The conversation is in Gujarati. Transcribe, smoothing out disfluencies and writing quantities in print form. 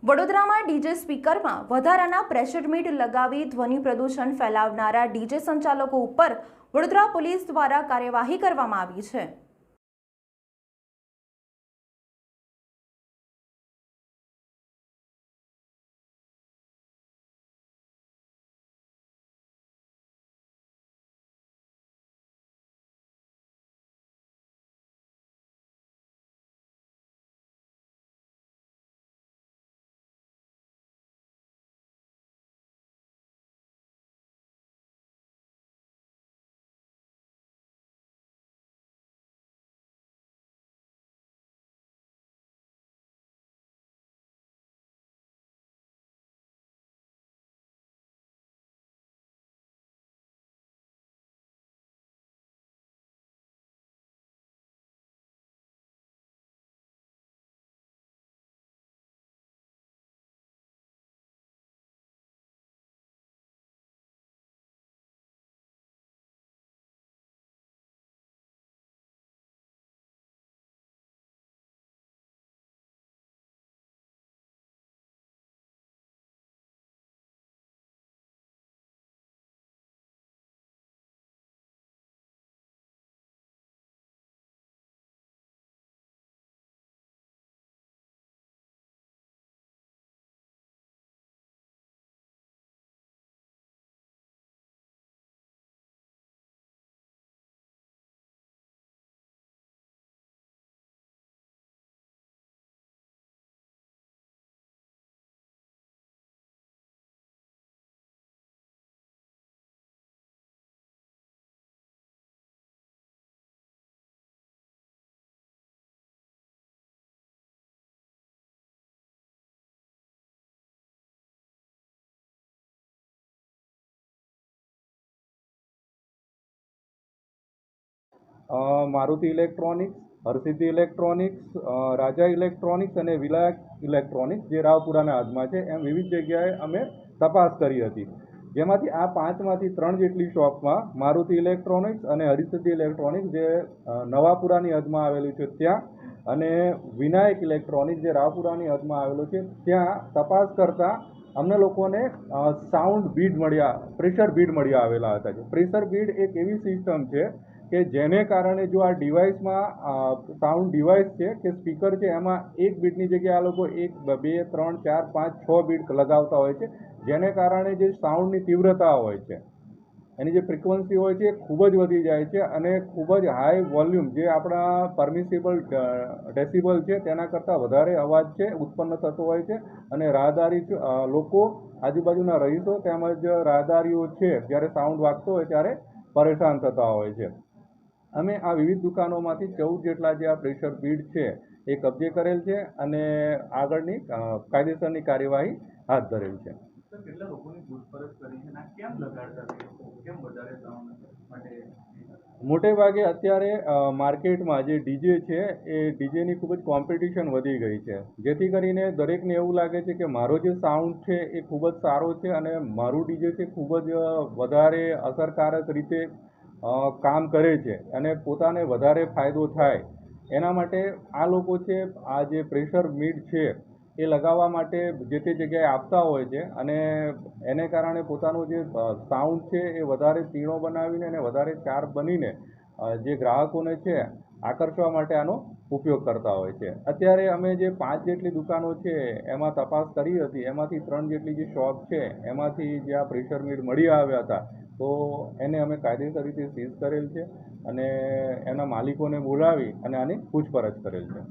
વડોદરામાં ડીજે સ્પીકરમાં વધારાના પ્રેશર મીટ લગાવી ધ્વનિ પ્રદૂષણ ફેલાવનારા ડીજે સંચાલકો ઉપર વડોદરા પોલીસ દ્વારા કાર્યવાહી કરવામાં આવી છે। મારુતિ ઇલેક્ટ્રોનિક્સ, હરસિદ્ધિ ઇલેક્ટ્રોનિક્સ, રાજા ઇલેક્ટ્રોનિક્સ અને વિલાયક ઇલેક્ટ્રોનિક્સ જે રાવપુરાના હાથમાં છે એમ વિવિધ જગ્યાએ અમે તપાસ કરી હતી, જેમાંથી આ 5માંથી 3 જેટલી શોપમાં મારુતિ ઇલેક્ટ્રોનિક્સ અને હરસિદ્ધિ ઇલેક્ટ્રોનિક્સ જે નવાપુરાની હદમાં આવેલું છે ત્યાં અને વિનાયક ઇલેક્ટ્રોનિક્સ જે રાવપુરાની હદમાં આવેલું છે ત્યાં તપાસ કરતાં અમને લોકોને સાઉન્ડ બીડ મળ્યા, પ્રેશર બીડ મળ્યા આવેલા હતા। પ્રેશર બીડ એક એવી સિસ્ટમ છે કે જેને કારણે જો આ ડિવાઇસમાં સાઉન્ડ ડિવાઇસ છે કે સ્પીકર છે એમાં એક બીટની જગ્યાએ આ લોકો 1, 2, 3, 4, 5, 6 બીટ લગાવતા હોય છે, જેને કારણે જે સાઉન્ડની તીવ્રતા હોય છે એની જે ફ્રિકવન્સી હોય છે એ ખૂબ જ વધી જાય છે અને ખૂબ જ હાઈ વોલ્યુમ જે આપણા પરમિસિબલ ડેસિબલ છે તેના કરતાં વધારે અવાજ છે ઉત્પન્ન થતો હોય છે અને રાહદારી લોકો આજુબાજુના રહીશો તેમજ રાહદારીઓ છે જ્યારે સાઉન્ડ વાગતો હોય ત્યારે પરેશાન થતા હોય છે। અમે આ વિવિધ દુકાનોમાંથી 14 જેટલા જે આ પ્રેશર બીડ છે એ કબજે કરેલ છે અને આગળની કાયદેસરની કાર્યવાહી હાથ ધરેલ છે। કેટલા લોકોની પૂછપરછ કરી છે અને કેમ લગાડતા તે લોકો કેમ વધારે સાઉન્ડ માટે? મોટે ભાગે અત્યારે માર્કેટમાં જે ડીજે છે એ ડીજેની ખૂબ જ કોમ્પિટિશન વધી ગઈ છે, જેથી કરીને દરેકને એવું લાગે છે કે મારો જે સાઉન્ડ છે એ ખૂબ જ સારો છે અને મારું ડીજે છે ખૂબ જ વધારે અસરકારક રીતે કામ કરે છે અને પોતાને વધારે ફાયદો થાય એના માટે આ લોકો છે આ જે પ્રેશર મીડ છે એ લગાવવા માટે જે તે જગ્યાએ આપતા હોય છે અને એને કારણે પોતાનું જે સાઉન્ડ છે એ વધારે તીણો બનાવીને અને વધારે શાર્પ બનીને જે ગ્રાહકોને છે આકર્ષવા માટે આનો ઉપયોગ કરતા હોય છે। અત્યારે અમે જે 5 જેટલી દુકાનો છે એમાં તપાસ કરી હતી, એમાંથી 3 જેટલી જે શોપ છે એમાંથી જે આ પ્રેશર મીડ મળી આવ્યા હતા તો એને અમે કાયદેસર રીતે સીઝ કરેલ છે અને એના માલિકોને બોલાવી અને આની પૂછપરછ કરેલ છે।